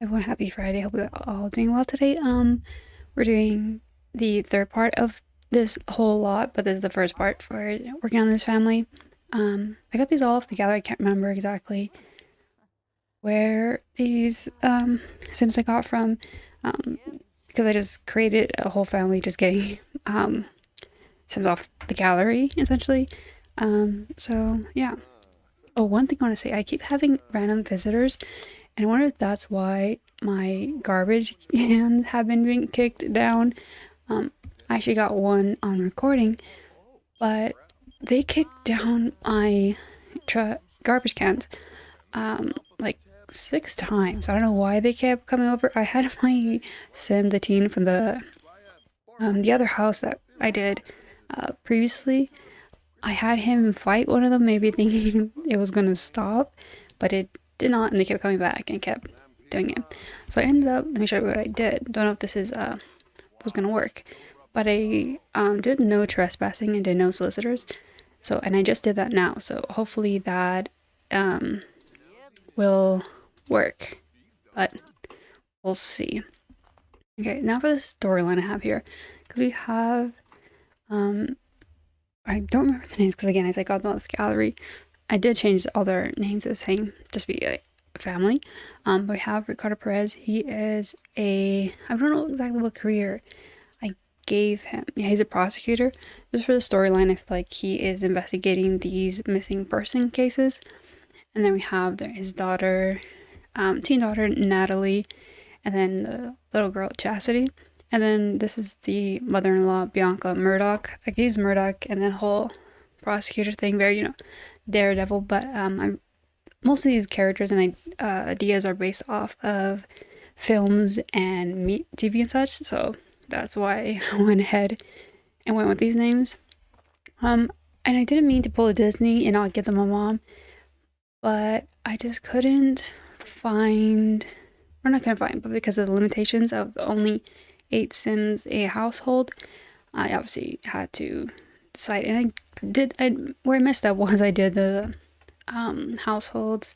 Everyone, happy Friday. Hope you're all doing well today. We're doing the third part of this whole lot, but this is the first part for working on this family. I got these all off the gallery. I can't remember exactly where these Sims I got from, because I just created a whole family just getting Sims off the gallery, essentially. So yeah. Oh, one thing I want to say, I keep having random visitors, and I wonder if that's why my garbage cans have been being kicked down. I actually got one on recording, but they kicked down my garbage cans like 6 times. I don't know why they kept coming over. I had my Sim, the teen from the other house that I did previously. I had him fight one of them, maybe thinking it was gonna stop, but it did not, and they kept coming back and kept doing it. So I ended up, let me show you what I did. Don't know if this is was gonna work, but I did no trespassing and did no solicitors. So, and I just did that now. So hopefully that will work, but we'll see. Okay, now for the storyline I have here, because we have I don't remember the names because again, as I got them out of the gallery, I did change all their names the same, just be like family. But we have Ricardo Perez. He is I don't know exactly what career I gave him. Yeah, he's a prosecutor. Just for the storyline, I feel like he is investigating these missing person cases. And then we have his daughter, teen daughter Natalie, and then the little girl Chastity. And then this is the mother-in-law, Bianca Murdoch. Like, he's Murdoch, and then whole prosecutor thing, very, daredevil. But most of these characters and ideas are based off of films and TV and such. So that's why I went ahead and went with these names. And I didn't mean to pull a Disney and not give them a mom, but I just couldn't find, or not couldn't find, but because of the limitations of only 8 Sims a household, I obviously had to decide. And where I messed up was I did the households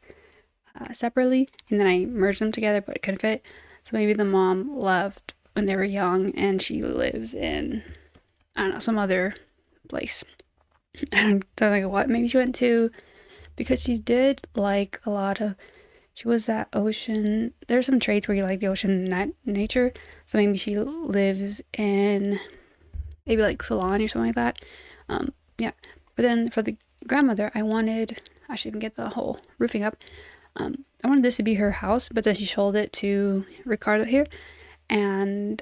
separately, and then I merged them together, but it couldn't fit. So maybe the mom left when they were young, and she lives in, I don't know, some other place. I don't know what. Maybe she went to, because she did like a lot of, she was that ocean. There's some traits where you like the ocean nature. So maybe she lives in maybe like Salon or something like that. Yeah. But then for the grandmother, I wanted, I should even get the whole roofing up. I wanted this to be her house, but then she sold it to Ricardo here. And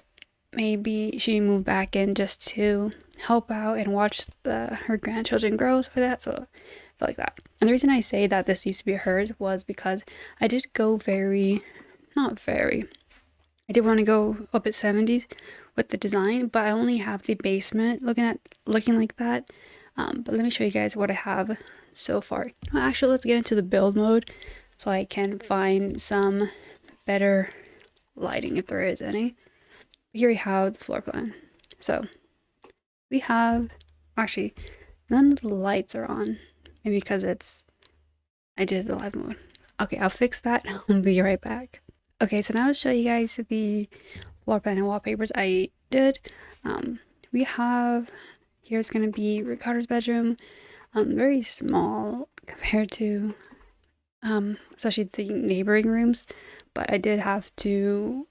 maybe she moved back in just to help out and watch her grandchildren grow, stuff like that. So felt like that. And the reason I say that this used to be hers was because I did go not very, I did want to go up at 70s with the design, but I only have the basement looking like that. But let me show you guys what I have so far. Well, actually, let's get into the build mode so I can find some better lighting if there is any. Here we have the floor plan. So we have, actually, none of the lights are on. Maybe because I did the live mode. Okay, I'll fix that. I'll be right back. Okay, so now I'll show you guys the floor plan and wallpapers I did. We have, here's gonna be Ricardo's bedroom. Very small compared to, especially the neighboring rooms. But I did have to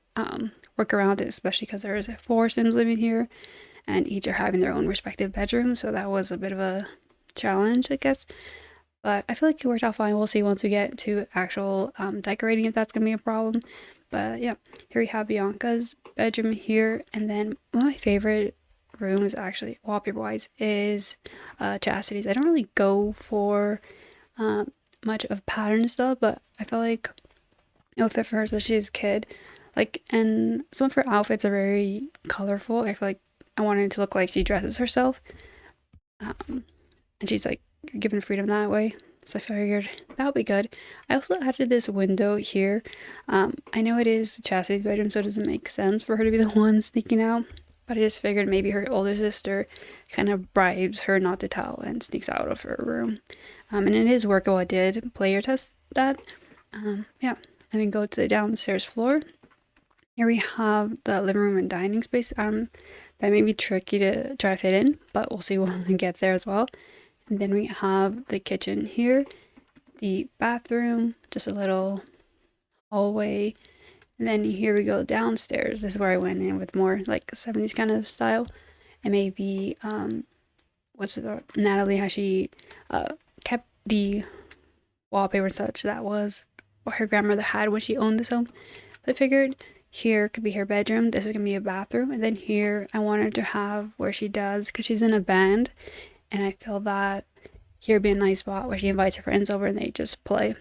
work around it, especially because there's 4 Sims living here, and each are having their own respective bedrooms. So that was a bit of a challenge, I guess. But I feel like it worked out fine. We'll see once we get to actual decorating if that's gonna be a problem. But yeah, here we have Bianca's bedroom here, and then one of my favorite rooms, actually wallpaper wise, is Chastity's. I don't really go for much of pattern stuff, but I felt like it would fit for her, especially as a kid. Like, and some of her outfits are very colorful. I feel like I wanted it to look like she dresses herself. And she's like given freedom that way. So I figured that would be good. I also added this window here. I know it is Chastity's bedroom, so it doesn't make sense for her to be the one sneaking out. But I just figured maybe her older sister kind of bribes her not to tell and sneaks out of her room. And it is workable. I did player test that. Yeah. and we go to the downstairs floor. Here we have the living room and dining space. That may be tricky to try to fit in, but we'll see when we get there as well. And then we have the kitchen here, the bathroom, just a little hallway. And then here we go downstairs. This is where I went in with more like 70s kind of style. And maybe, what's it, Natalie, how she kept the wallpaper and such that was what her grandmother had when she owned this home. So I figured here could be her bedroom. This is going to be a bathroom. And then here I wanted to have where she does, because she's in a band. And I feel that here would be a nice spot where she invites her friends over and they just play.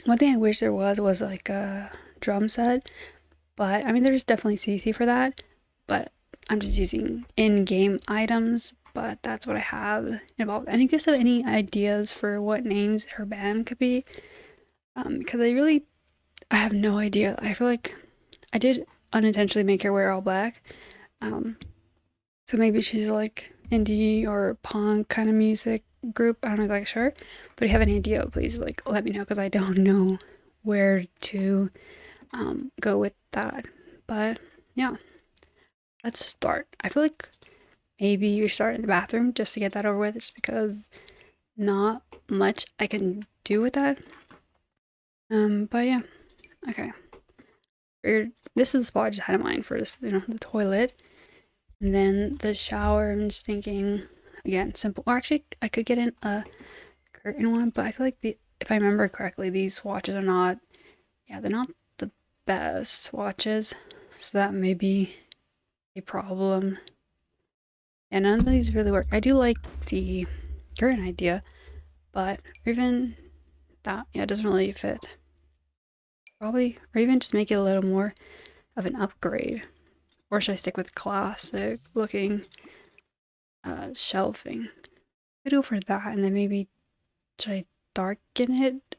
One thing I wish there was like a drum set. But, I mean, there's definitely CC for that. But I'm just using in-game items. But that's what I have involved. And I guess have any ideas for what names her band could be? Because I have no idea. I feel like I did unintentionally make her wear all black. So maybe she's like indie or punk kind of music group. I'm not like sure. But if you have any idea, please like let me know, because I don't know where to go with that. But yeah, let's start. I feel like maybe you start in the bathroom just to get that over with, just because not much I can do with that. But yeah, okay. This is the spot I just had in mind for this, the toilet. And then the shower, I'm just thinking, again, simple. Or actually, I could get in a curtain one, but I feel like if I remember correctly, these swatches are not, they're not the best swatches. So that may be a problem. And none of these really work. I do like the curtain idea, but even that, it doesn't really fit. Probably, or even just make it a little more of an upgrade. Or should I stick with classic looking shelving? I could go for that, and then maybe should I darken it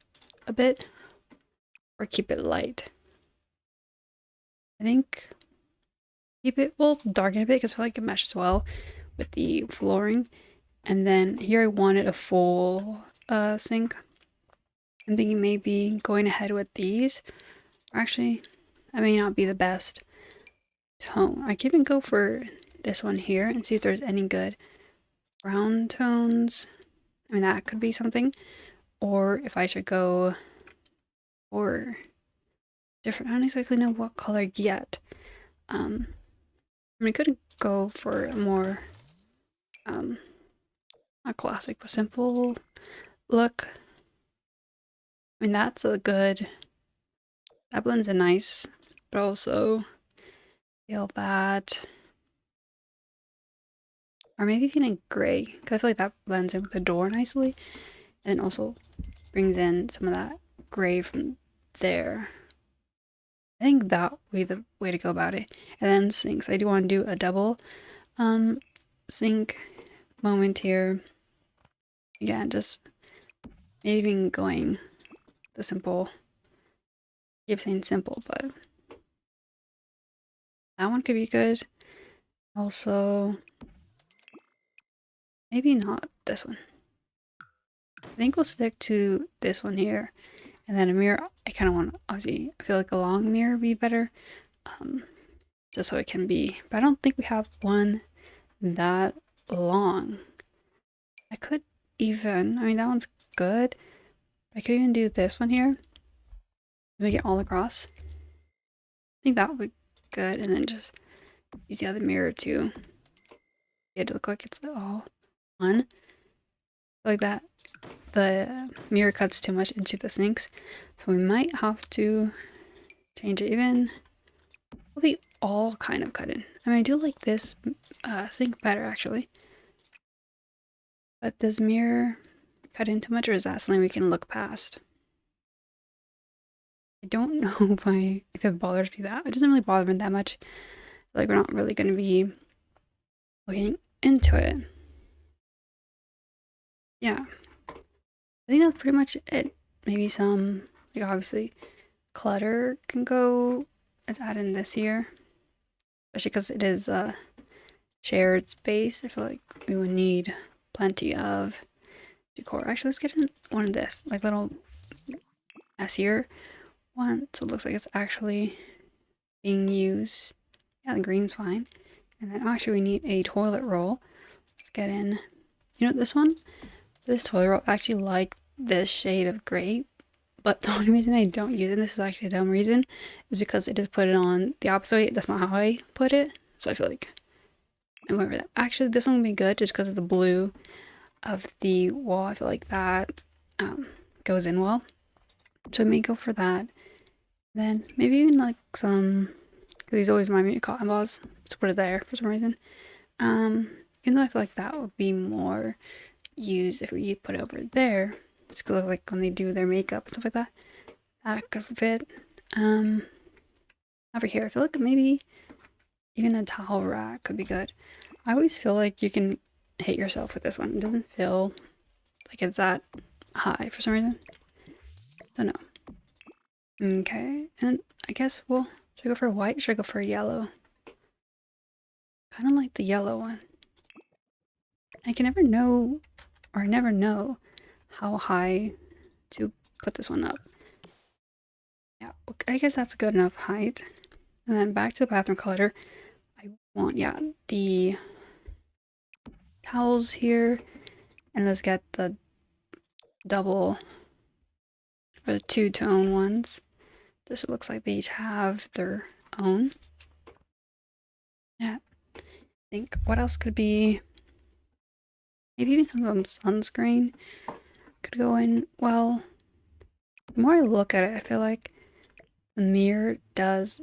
a bit? Or keep it light? I think darken it a bit, because I feel like it meshes well with the flooring. And then here I wanted a full sink. I'm thinking maybe going ahead with these. Actually, that may not be the best tone. I could even go for this one here and see if there's any good brown tones. I mean, that could be something. Or if I should go for different, I don't exactly know what color yet. I mean, I could go for a more, not classic, but simple look. I mean, that blends in nice, but also feel that, or maybe even in gray, because I feel like that blends in with the door nicely, and also brings in some of that gray from there. I think that would be the way to go about it. And then sinks. I do want to do a double sink moment here. Again, just maybe even going the simple. I keep saying simple, but that one could be good. Also, maybe not this one. I think we'll stick to this one here. And then a mirror, I kind of want, obviously, I feel like a long mirror would be better. Just so it can be, but I don't think we have one that long. I could even, I mean, that one's good. I could even do this one here. Make it all across. I think that would be good. And then just use the other mirror to get it to look like it's all one. Like that. The mirror cuts too much into the sinks. So we might have to change it even. They all kind of cut in. I mean, I do like this sink better, actually. But does mirror cut in too much, or is that something we can look past? I don't know if it bothers me that. It doesn't really bother me that much. Like, we're not really going to be looking into it. Yeah. I think that's pretty much it. Maybe some, like, obviously, clutter can go. Let's add in this here. Especially because it is a shared space. I feel like we would need plenty of decor. Actually, let's get in one of this, like little messier, one, so it looks like it's actually being used. Yeah, the green's fine. And then actually we need a toilet roll. Let's get in. You know this one? This toilet roll, I actually like this shade of gray, but the only reason I don't use it, this is actually a dumb reason, is because it just put it on the opposite way. That's not how I put it. So I feel like I'm going for that. Actually, this one would be good just because of the blue of the wall. I feel like that goes in well. So I may go for that. Then maybe even like some, because these always remind me of cotton balls. Just put it there for some reason. Even though I feel like that would be more used if we put it over there. It's gonna look like when they do their makeup and stuff like that. That could fit. Over here, I feel like maybe even a towel rack could be good. I always feel like you can hit yourself with this one. It doesn't feel like it's that high for some reason. Don't know. Okay, and I guess should I go for white? Should I go for yellow? Kind of like the yellow one. I can never know, or I never know how high to put this one up. Yeah, I guess that's a good enough height. And then back to the bathroom color. I want, yeah, the towels here. And let's get the double or the two-tone ones. Just it looks like they each have their own. Yeah. I think what else could be? Maybe even some sunscreen could go in well. The more I look at it, I feel like the mirror does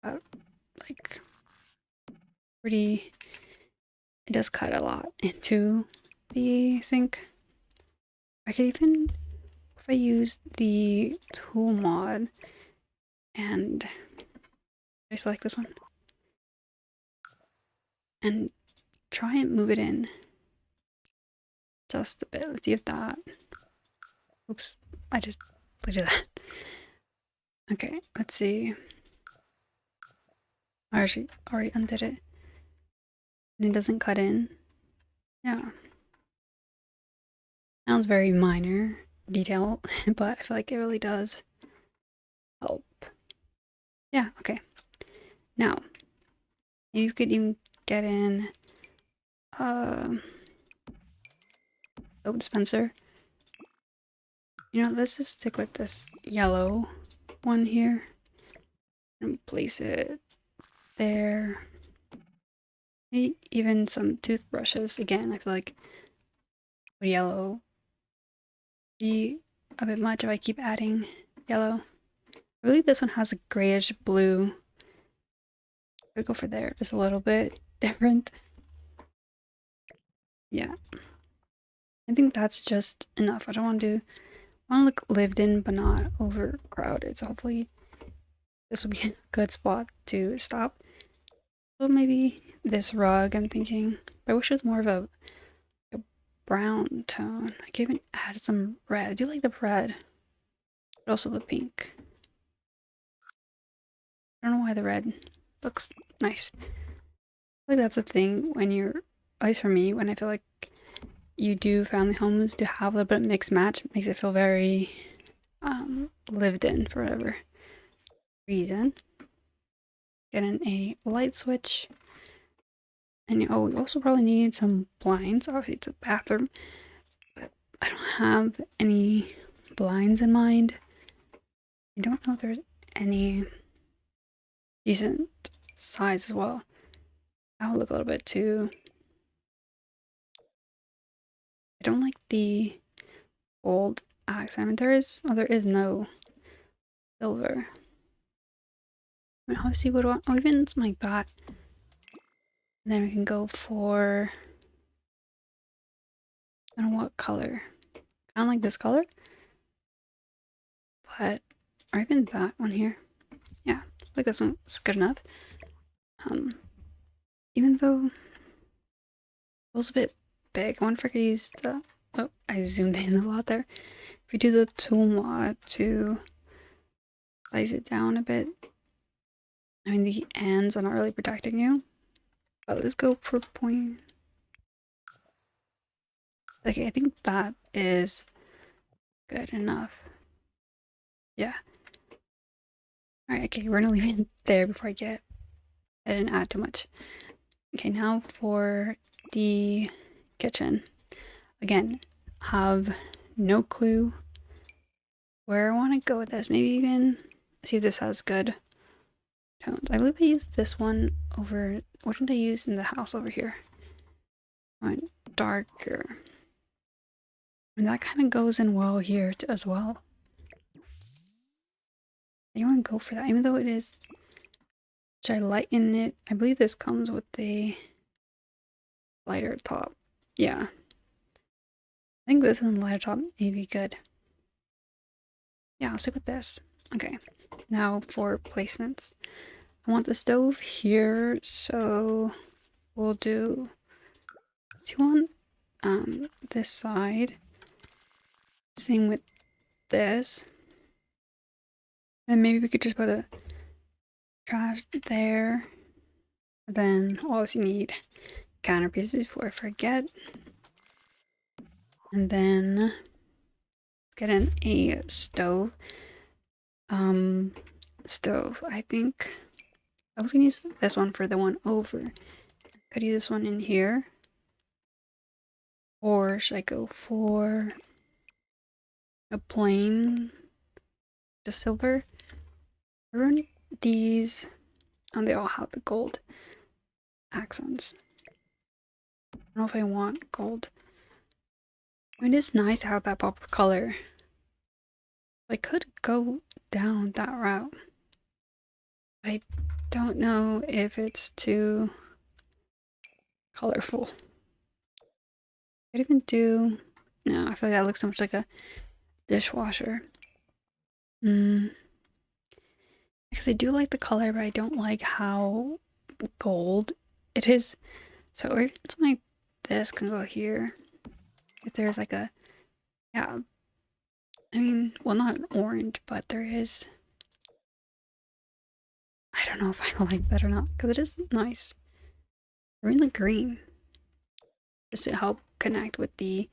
like pretty, it does cut a lot into the sink. I could even, if I use the tool mod and I select this one and try and move it in just a bit. Let's see if that, oops, I just did that. Okay, let's see. I actually already undid it. And it doesn't cut in. Yeah. Sounds very minor detail, but I feel like it really does help. Yeah, okay. Now, you could even get in soap dispenser. You know, let's just stick with this yellow one here and place it there. Maybe even some toothbrushes. Again, I feel like yellow be a bit much if I keep adding yellow. I believe this one has a grayish blue. I'd go for there. Just a little bit different. Yeah. I think that's just enough. I don't want to look lived in but not overcrowded. So hopefully this will be a good spot to stop. So maybe this rug I'm thinking. But I wish it was more of a brown tone. I could even add some red. I do like the red. But also the pink. I don't know why the red looks nice. I feel like that's a thing when you're, at least for me, when I feel like you do family homes, to have a little bit of mix match makes it feel very lived in for whatever reason. Get in a light switch. And we also probably need some blinds. Obviously it's a bathroom, but I don't have any blinds in mind. I don't know if there's any decent size as well. I'll look a little bit too. I don't like the old accent. There is no silver. I mean, obviously, what do I want? Oh, even something like that. And then we can go for, I don't know what color. Kind of like this color, but or even that one here. Yeah, like this one's good enough. Even though it was a bit big, I wonder if I could use the. Oh, I zoomed in a lot there. If we do the tool mod to size it down a bit. I mean, the ends are not really protecting you, but let's go for point. Okay, I think that is good enough. Yeah. Alright, okay, we're gonna leave it there before I didn't add too much. Okay, now for the kitchen. Again, have no clue where I want to go with this. Maybe even see if this has good tones. I believe I used this one over. What did I use in the house over here? I went darker. And that kind of goes in well here as well. I want to go for that, even though it is. Should I lighten it? I believe this comes with a lighter top. Yeah. I think this and the lighter top may be good. Yeah, I'll stick with this. Okay. Now for placements. I want the stove here, so we'll do two on this side. Same with this. And maybe we could just put a trash there. Then obviously need counter pieces before I forget. And then get in a stove. Stove. I think I was gonna use this one for the one over. Could use this one in here. Or should I go for a plain, just silver? Run these, and they all have the gold accents. I don't know if I want gold. I mean, it's nice to have that pop of color. I could go down that route. I don't know if it's too colorful. I could even do. No, I feel like that looks so much like a dishwasher. Because I do like the color, but I don't like how gold it is. So it's like this can go here. If there's like a, yeah, I mean, well, not an orange, but there is. I don't know if I like that or not, because it is nice. Really green. Just to help connect with the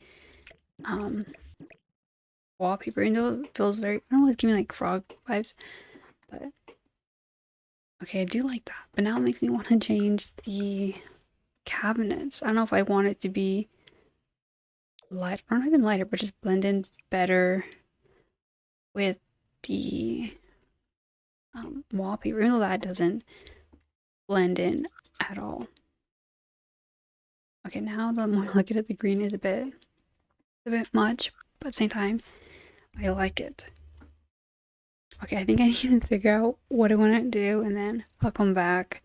wallpaper. And it feels very, I don't know, it's giving me like frog vibes. But okay, I do like that. But now it makes me want to change the cabinets. I don't know if I want it to be light, or not even lighter, but just blend in better with the wallpaper, even though that doesn't blend in at all. Okay, now the more I look at it, the green is a bit much, but at the same time, I like it. Okay, I think I need to figure out what I want to do, and then I'll come back.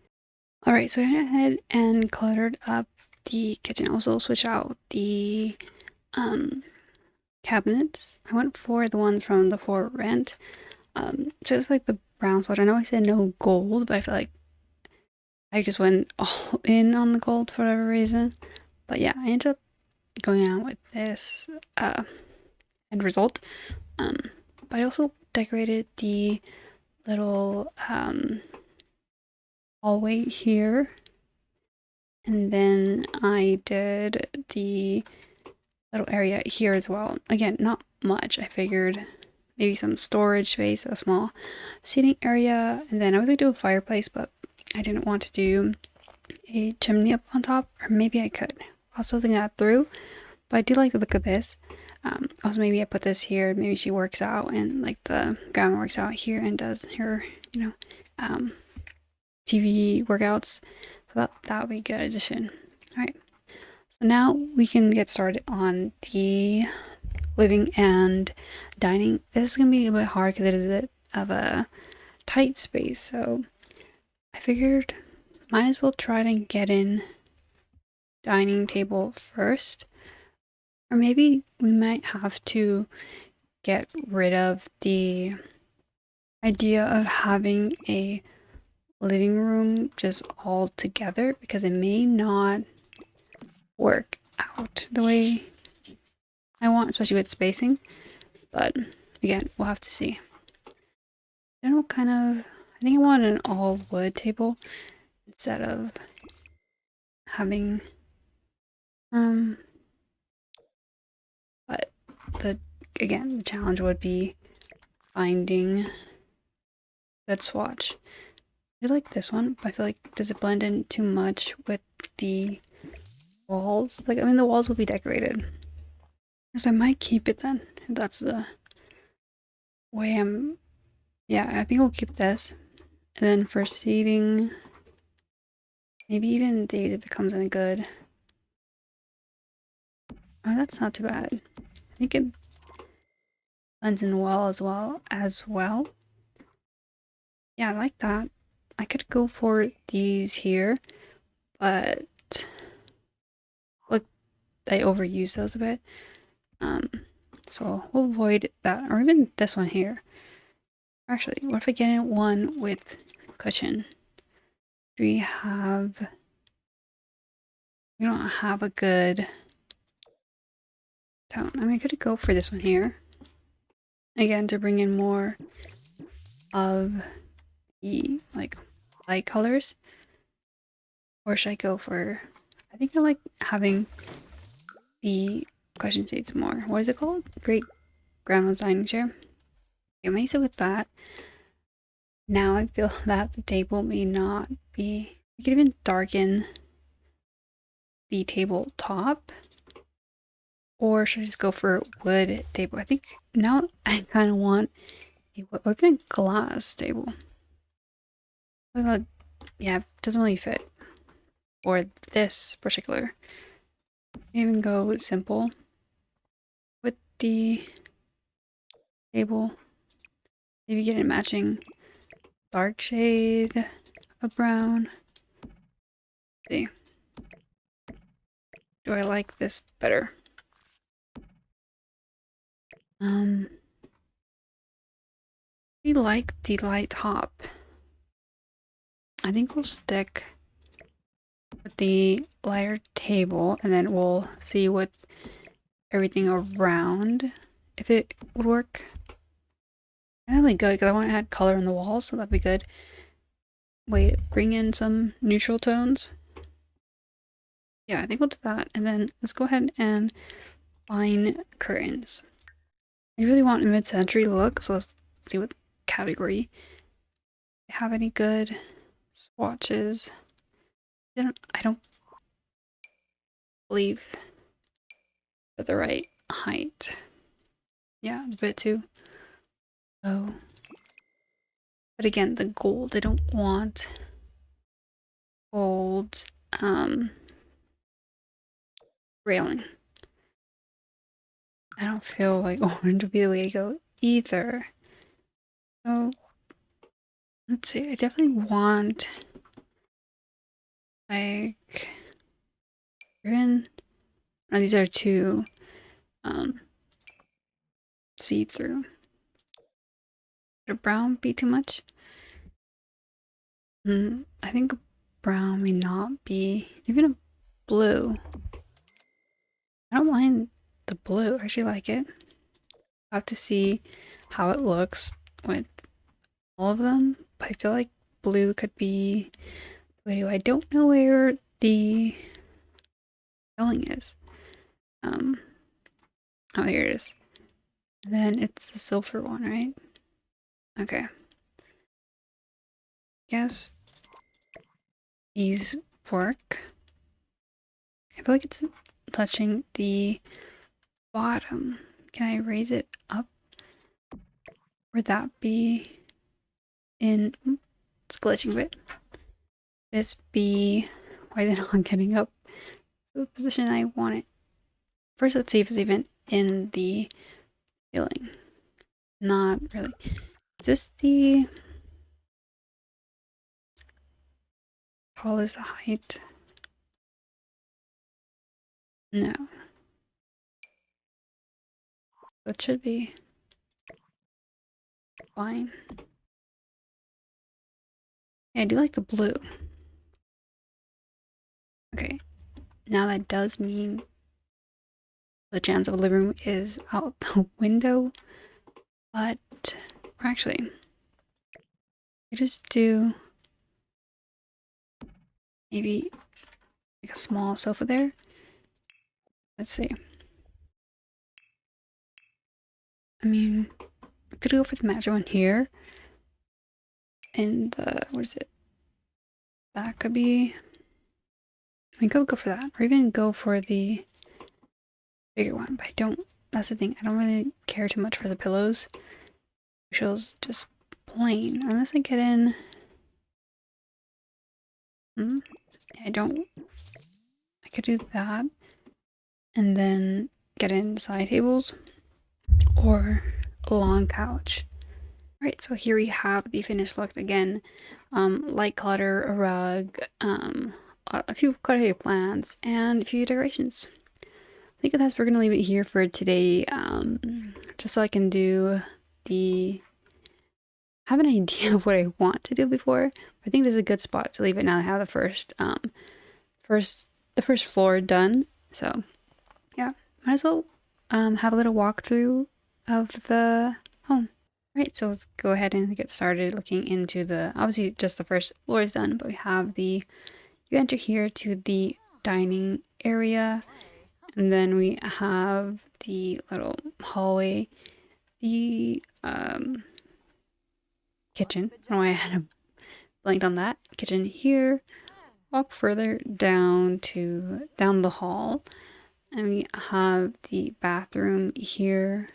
Alright, so I went ahead and cluttered up the kitchen. Also switch out the cabinets. I went for the ones from the For Rent. So it's like the brown swatch. I know I said no gold, but I feel like I just went all in on the gold for whatever reason. But yeah, I ended up going out with this end result. But I also decorated the little hallway here. And then I did the little area here as well. Again, not much. I figured maybe some storage space, a small seating area, and then I was gonna do a fireplace, but I didn't want to do a chimney up on top, or maybe I could. I'll still think that through, but I do like the look of this. Also, maybe I put this here. Maybe she works out, and like the grandma works out here and does her, TV workouts. So that would be a good addition. All right. So now we can get started on the living and dining. This is gonna be a bit hard because it is a bit of a tight space. So I figured might as well try to get in dining table first. Or maybe we might have to get rid of the idea of having a living room just all together, because it may not work out the way I want, especially with spacing. But again, we'll have to see. I don't know, kind of, I think I want an all wood table instead of having but the challenge would be finding good swatch. I like this one, but I feel like does it blend in too much with the walls? Like, I mean, the walls will be decorated. Because I might keep it then, if that's the way I'm... Yeah, I think I'll keep this. And then for seating, maybe even these if it comes in a good... Oh, that's not too bad. I think it blends in well as well. Yeah, I like that. I could go for these here, but look, I overuse those a bit. So we'll avoid that, or even this one here. Actually, what if I get in one with cushion? Do we have... We don't have a good tone. I mean, I could go for this one here. Again, to bring in more of the, like, light colors. Or should I go for... I think I like having the cushion seats more. What is it called? Great Grandma's Dining Chair. Okay, I may sit with that. Now I feel that the table may not be... We could even darken the tabletop. Or should I just go for wood table? I think now I kind of want a wood, or even a glass table. But yeah, it doesn't really fit. Or this particular. Even go simple with the table. Maybe get a matching dark shade of brown. Let's see. Do I like this better? We like the light top. I think we'll stick with the lighter table and then we'll see what everything around if it would work. That'd be good because I want to add color in the walls, so that'd be good. Wait, bring in some neutral tones. Yeah, I think we'll do that. And then let's go ahead and find curtains. I really want a mid-century look, so let's see what category. Have any good swatches? I don't believe they're the right height. Yeah, it's a bit too low. But again, the gold, I don't want gold railing. I don't feel like orange would be the way to go either. So let's see, I definitely want like ribbon. Oh, these are too see-through. Would a brown be too much? I think brown may not be. Even a blue. I don't mind the blue. I actually like it. I'll have to see how it looks with all of them. But I feel like blue could be... Wait, I don't know where the spelling is. Oh, here it is. Then it's the silver one, right? Okay. Guess these work. I feel like it's touching the bottom. Can I raise it up? Would that be in... It's glitching a bit. This be... Why is it not getting up to the position I want it? First, let's see if it's even in the ceiling. Not really. Is this the tallest height? No. So it should be fine. Yeah, I do like the blue. Okay. Now that does mean the chance of a living room is out the window. But actually, I just do maybe like a small sofa there. Let's see. I mean, I could go for the matching one here. in the, what is it? That could be, I mean, go for that. Or even go for the bigger one. But I don't, that's the thing. I don't really care too much for the pillows. Show's just plain. Unless I get in. I don't. I could do that. And then get in side tables. Or a long couch. Alright, so here we have the finished look again. Light clutter, a rug, a few quite a few plants, and a few decorations. I think that's we're gonna leave it here for today. Just so I can do have an idea of what I want to do before. I think this is a good spot to leave it now. I have the first floor done. So yeah, might as well have a little walkthrough of the home. Right, so let's go ahead and get started looking into the, obviously just the first floor is done, but we have you enter here to the dining area, and then we have the little hallway, the kitchen. I don't know why I had a blank on that. Kitchen here, walk further down the hall, and we have the bathroom here.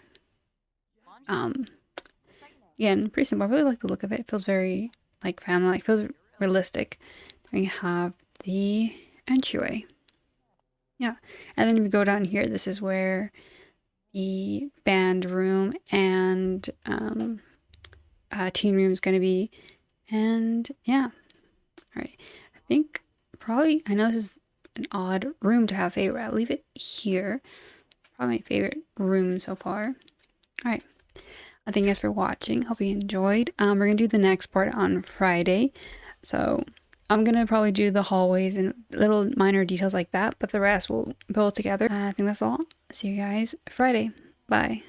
Again, pretty simple. I really like the look of it. It feels very like family. It feels realistic. Then we have the entryway. Yeah, and then if we go down here, this is where the band room and teen room is going to be. And yeah, all right. I think probably, I know this is an odd room to have favorite. I'll leave it here. Probably my favorite room so far. All right. Thank you guys for watching. Hope you enjoyed. We're gonna do the next part on Friday, so I'm gonna probably do the hallways and little minor details like that, but the rest will build together. I think that's all. See you guys Friday. Bye.